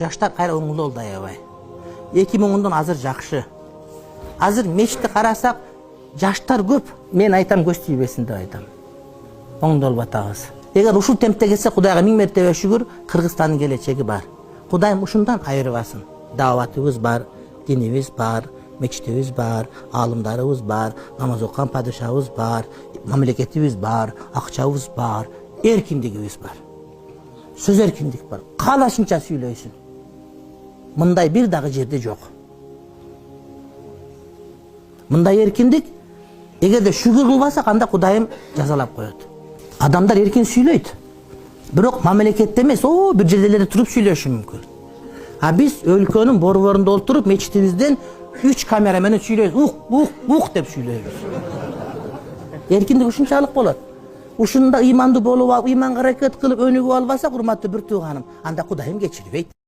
Жаштар кайра оңулуу болду аябай. 2010 азыр жакшы. Азыр мечитти карасак, жаштар көп. Мен айтам көз тийбесин деп айтам. Оңдолуп атабыз. Эгер ушул темпте кетсе, Кудайга 1000 мертебе шүгүр, Кыргызстандын келечеги бар. Кудайым ушундан айырбасын. Даватыбыз бар, динибиз бар, мечитибиз бар, аалымдарыбыз бар, намаз окуган падышабыз бар, мамлекетибиз бар, акчабыз бар, эркиндигибиз бар. Сөз эркиндик бар. Каалашынча сүйлөйсүн. Мындай бир дагы жерде жок. Мындай эркиндик эгерде шүгүр кылбасак, анда Кудайым жазалап коет. Адамдар эркин сүйлөйт. Бирок мамлекетте эмес, бир жерделерде туруп сүйлөшү мүмкүн. А биз өлкөнүн борборунда отуруп, мечитибизден 3 камера менен сүйлөйбүз. Ух деп сүйлөйбүз. Эркиндик ушунчалык болот. Ушунда ыймандуу болуп алып, ыйманга аракет кылып өнүгүп албасак, урматтуу бир тууганым, анда Кудайым кечирбейт.